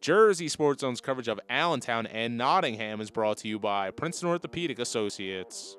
Jersey Sports Zone's coverage of Allentown and Nottingham is brought to you by Princeton Orthopedic Associates.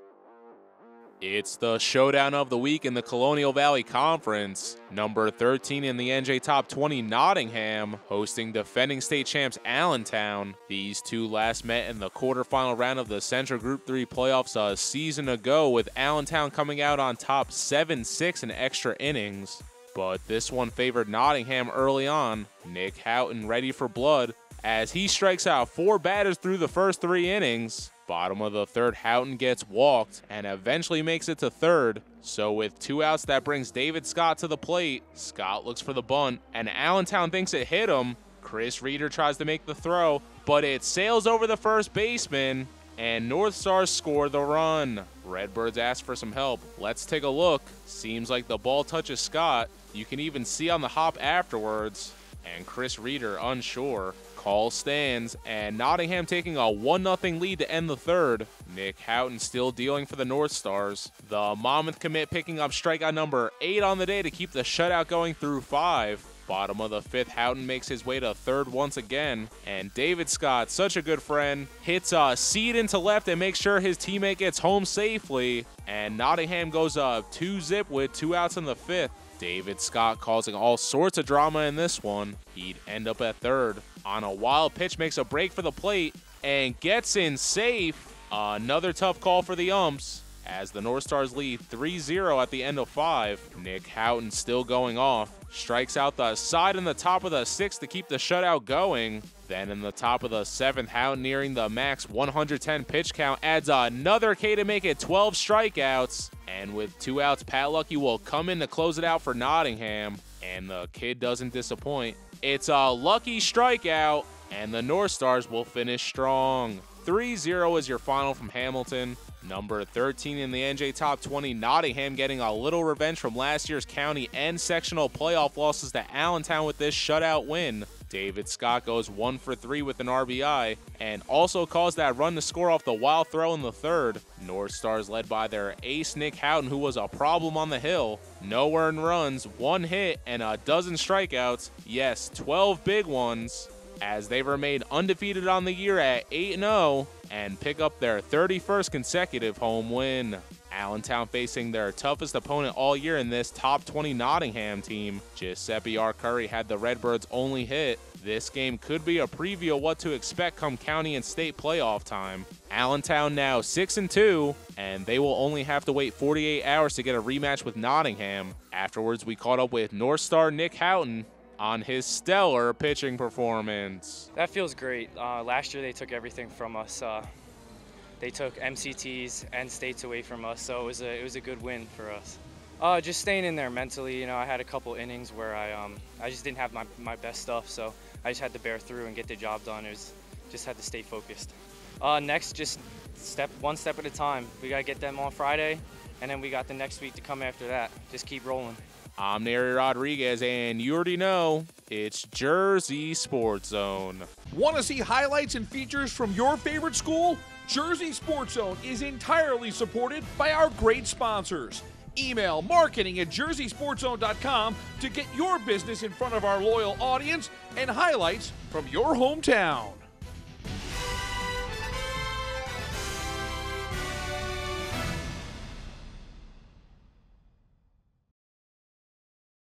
It's the showdown of the week in the Colonial Valley Conference. Number 13 in the NJ Top 20, Nottingham, hosting defending state champs Allentown. These two last met in the quarterfinal round of the Central Group 3 playoffs a season ago, with Allentown coming out on top 7-6 in extra innings. But this one favored Nottingham early on. Nick Houghton ready for blood as he strikes out 4 batters through the first 3 innings. Bottom of the third, Houghton gets walked and eventually makes it to third. So with 2 outs, that brings David Scott to the plate. Scott looks for the bunt, and Allentown thinks it hit him. Chris Reeder tries to make the throw, but it sails over the first baseman, and North Stars score the run. Redbirds ask for some help. Let's take a look. Seems like the ball touches Scott. You can even see on the hop afterwards. And Chris Reeder unsure. Call stands, and Nottingham taking a 1-0 lead to end the third. Nick Houghton still dealing for the North Stars. The Monmouth commit picking up strikeout number 8 on the day to keep the shutout going through 5. Bottom of the 5th, Houghton makes his way to third once again, and David Scott, such a good friend, hits a seed into left and makes sure his teammate gets home safely, and Nottingham goes up 2-0 with 2 outs in the 5th. David Scott causing all sorts of drama in this one. He'd end up at third. On a wild pitch, makes a break for the plate and gets in safe. Another tough call for the umps as the North Stars lead 3-0 at the end of 5. Nick Houghton still going off. Strikes out the side in the top of the 6th to keep the shutout going. Then in the top of the 7th, Houghton nearing the max 110 pitch count adds another K to make it 12 strikeouts. And with 2 outs, Pat Lucky will come in to close it out for Nottingham. And the kid doesn't disappoint. It's a lucky strikeout, and the North Stars will finish strong. 3-0 is your final from Hamilton. Number 13 in the NJ Top 20, Nottingham getting a little revenge from last year's county and sectional playoff losses to Allentown with this shutout win. David Scott goes 1 for 3 with an RBI and also caused that run to score off the wild throw in the third. North Stars led by their ace Nick Houghton, who was a problem on the hill. No earned runs, 1 hit, and a dozen strikeouts. Yes, 12 big ones, as they remain undefeated on the year at 8-0 and pick up their 31st consecutive home win. Allentown facing their toughest opponent all year in this top 20 Nottingham team. Giuseppe R. Curry had the Redbirds' only hit. This game could be a preview of what to expect come county and state playoff time. Allentown now 6-2, and they will only have to wait 48 hours to get a rematch with Nottingham. Afterwards, we caught up with North Star Nick Houghton on his stellar pitching performance. That feels great. Last year they took everything from us. They took MCTs and states away from us, so it was a good win for us. Just staying in there mentally. You know, I had a couple innings where I just didn't have my best stuff, so I just had to bear through and get the job done. Just had to stay focused. Next, just one step at a time. We gotta get them on Friday, and then we got the next week to come after that. Just keep rolling. I'm Neri Rodriguez, and you already know it's Jersey Sports Zone. Want to see highlights and features from your favorite school? Jersey Sports Zone is entirely supported by our great sponsors. Email marketing@jerseysportszone.com to get your business in front of our loyal audience and highlights from your hometown.